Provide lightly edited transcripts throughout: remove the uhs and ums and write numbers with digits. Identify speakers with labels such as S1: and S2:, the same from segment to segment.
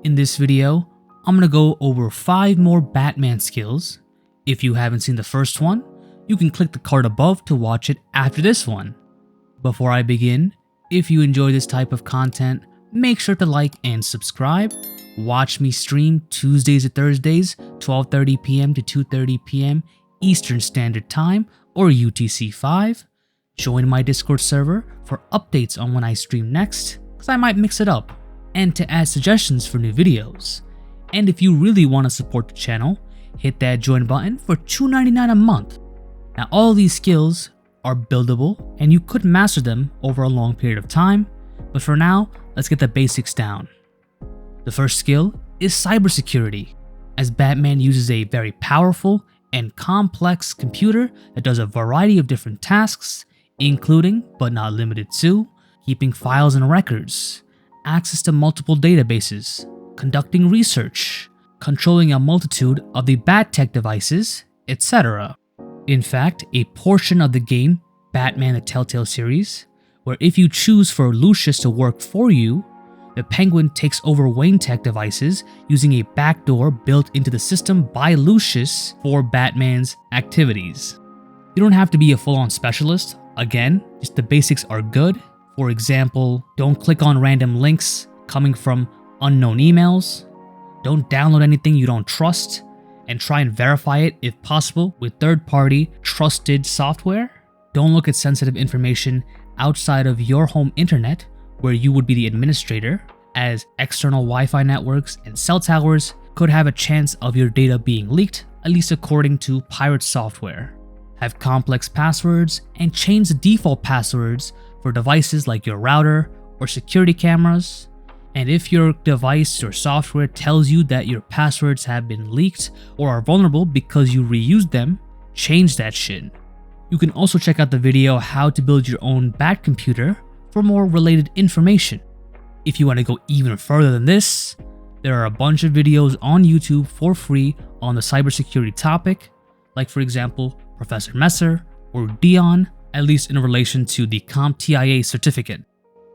S1: In this video, I'm gonna go over 5 more Batman skills. If you haven't seen the first one, you can click the card above to watch it after this one. Before I begin, if you enjoy this type of content, make sure to like and subscribe. Watch me stream Tuesdays to Thursdays, 12:30 PM to 2:30 PM Eastern Standard Time or UTC 5. Join my Discord server for updates on when I stream next, because I might mix it up, and to add suggestions for new videos. And if you really want to support the channel, hit that join button for $2.99 a month. Now all these skills are buildable and you could master them over a long period of time, but for now, let's get the basics down. The first skill is cybersecurity, as Batman uses a very powerful and complex computer that does a variety of different tasks, including, but not limited to, keeping files and records, access to multiple databases, conducting research, controlling a multitude of the Bat-Tech devices, etc. In fact, a portion of the game, Batman the Telltale series, where if you choose for Lucius to work for you, the Penguin takes over Wayne-Tech devices using a backdoor built into the system by Lucius for Batman's activities. You don't have to be a full-on specialist. Again, just the basics are good. For example, don't click on random links coming from unknown emails. Don't download anything you don't trust, and try and verify it if possible with third-party trusted software. Don't look at sensitive information outside of your home internet, where you would be the administrator, as external Wi-Fi networks and cell towers could have a chance of your data being leaked, at least according to pirate software. Have complex passwords and change the default passwords for devices like your router or security cameras. And if your device or software tells you that your passwords have been leaked or are vulnerable because you reused them, change that shit. You can also check out the video how to build your own Bat computer for more related information. If you want to go even further than this, there are a bunch of videos on YouTube for free on the cybersecurity topic, like for example, Professor Messer or Dion, at least in relation to the CompTIA certificate.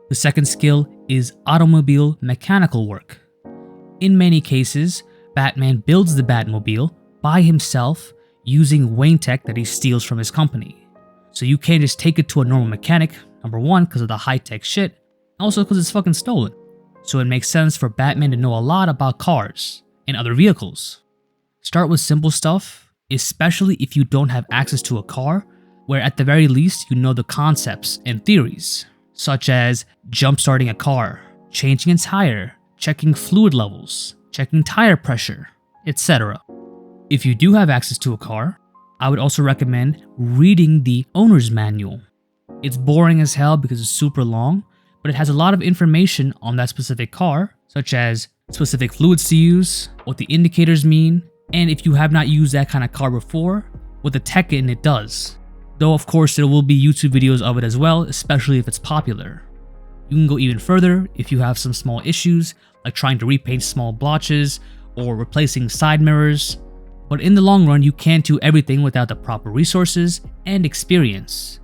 S1: The second skill is automobile mechanical work. In many cases, Batman builds the Batmobile by himself using Wayne-Tech that he steals from his company. So you can't just take it to a normal mechanic, number one, because of the high-tech shit, also because it's fucking stolen. So it makes sense for Batman to know a lot about cars and other vehicles. Start with simple stuff, especially if you don't have access to a car, where at the very least you know the concepts and theories, such as jump-starting a car, changing a tire, checking fluid levels, checking tire pressure, etc. If you do have access to a car, I would also recommend reading the owner's manual. It's boring as hell because it's super long, but it has a lot of information on that specific car, such as specific fluids to use, what the indicators mean, and if you have not used that kind of car before, what the tech in it does. Though of course there will be YouTube videos of it as well, especially if it's popular. You can go even further if you have some small issues, like trying to repaint small blotches or replacing side mirrors. But in the long run, you can't do everything without the proper resources and experience.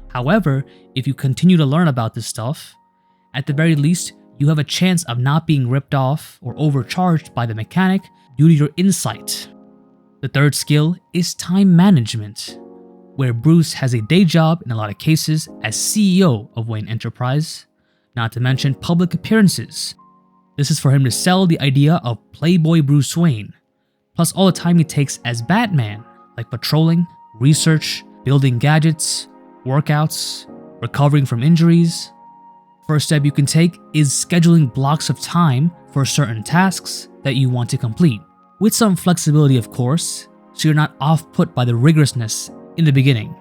S1: However, if you continue to learn about this stuff, at the very least, you have a chance of not being ripped off or overcharged by the mechanic due to your insight. The third skill is time management, where Bruce has a day job in a lot of cases as CEO of Wayne Enterprise, not to mention public appearances. This is for him to sell the idea of Playboy Bruce Wayne, plus all the time he takes as Batman, like patrolling, research, building gadgets, workouts, recovering from injuries. First step you can take is scheduling blocks of time for certain tasks that you want to complete, with some flexibility of course, so you're not off-put by the rigorousness in the beginning.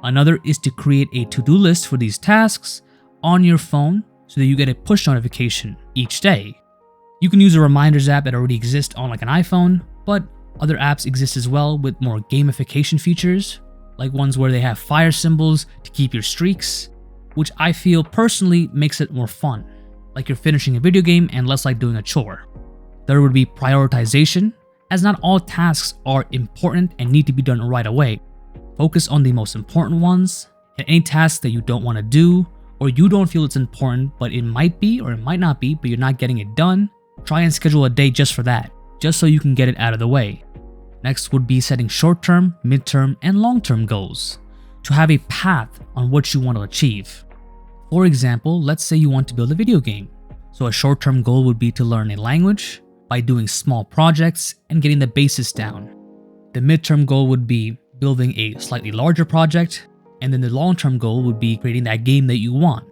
S1: Another is to create a to-do list for these tasks on your phone so that you get a push notification each day. You can use a reminders app that already exists on like an iPhone, but other apps exist as well with more gamification features, like ones where they have fire symbols to keep your streaks, which I feel personally makes it more fun, like you're finishing a video game and less like doing a chore. There would be prioritization, as not all tasks are important and need to be done right away. Focus on the most important ones, and any task that you don't want to do, or you don't feel it's important but it might be or it might not be, but you're not getting it done, Try and schedule a day just for that, just so you can get it out of the way. Next would be setting short-term, mid-term, and long-term goals to have a path on what you want to achieve. For example, let's say you want to build a video game. So a short-term goal would be to learn a language by doing small projects and getting the basis down. The mid-term goal would be building a slightly larger project, and then the long-term goal would be creating that game that you want.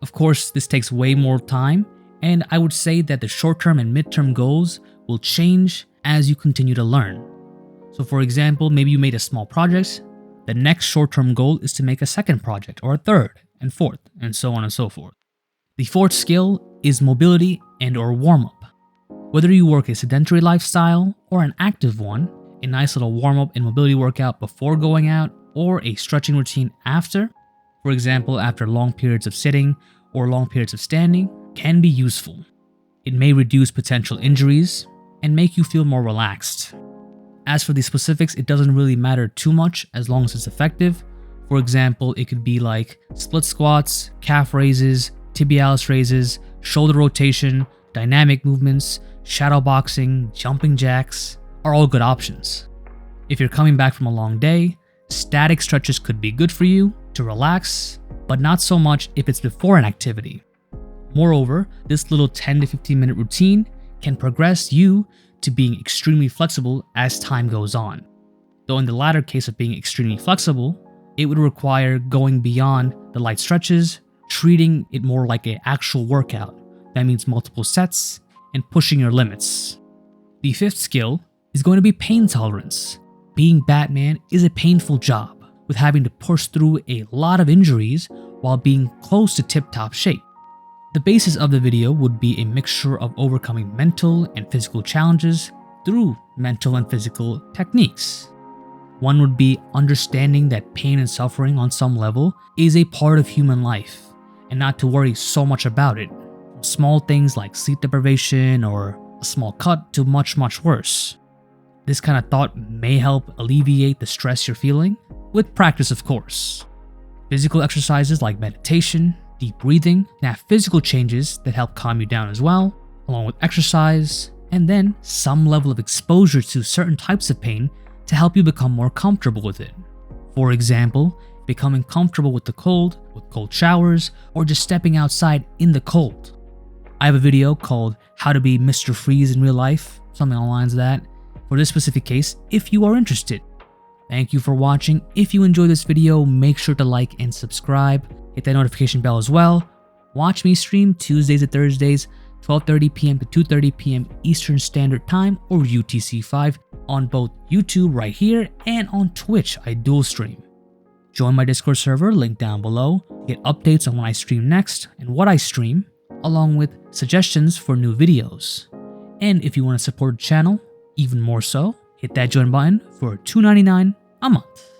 S1: Of course, this takes way more time, and I would say that the short-term and mid-term goals will change as you continue to learn. So for example, maybe you made a small project. The next short-term goal is to make a second project, or a third, and fourth, and so on and so forth. The fourth skill is mobility and/or warm-up. Whether you work a sedentary lifestyle or an active one, a nice little warm-up and mobility workout before going out, or a stretching routine after, for example after long periods of sitting or long periods of standing, can be useful. It may reduce potential injuries and make you feel more relaxed. As for the specifics, it doesn't really matter too much as long as it's effective. For example, it could be like split squats, calf raises, tibialis raises, shoulder rotation, dynamic movements, shadow boxing, jumping jacks are all good options. If you're coming back from a long day, static stretches could be good for you to relax, but not so much if it's before an activity. Moreover, this little 10 to 15 minute routine can progress you to being extremely flexible as time goes on. Though in the latter case of being extremely flexible, it would require going beyond the light stretches, treating it more like an actual workout. That means multiple sets and pushing your limits. The fifth skill is going to be pain tolerance. Being Batman is a painful job, with having to push through a lot of injuries while being close to tip-top shape. The basis of the video would be a mixture of overcoming mental and physical challenges through mental and physical techniques. One would be understanding that pain and suffering on some level is a part of human life, and not to worry so much about it. From small things like sleep deprivation or a small cut to much, much worse. This kind of thought may help alleviate the stress you're feeling, with practice of course. Physical exercises like meditation, deep breathing can have physical changes that help calm you down as well, along with exercise, and then some level of exposure to certain types of pain to help you become more comfortable with it. For example, becoming comfortable with the cold, with cold showers, or just stepping outside in the cold. I have a video called How to Be Mr. Freeze in Real Life, something along the lines of that, for this specific case if you are interested. Thank you for watching. If you enjoyed this video, make sure to like and subscribe. Hit that notification bell as well. Watch me stream Tuesdays and Thursdays, 12:30 p.m. to 2:30 p.m. Eastern Standard Time or UTC5 on both YouTube right here and on Twitch. I dual stream. Join my Discord server, link down below, to get updates on when I stream next and what I stream, along with suggestions for new videos. And if you want to support the channel, even more so, hit that join button for $2.99 a month.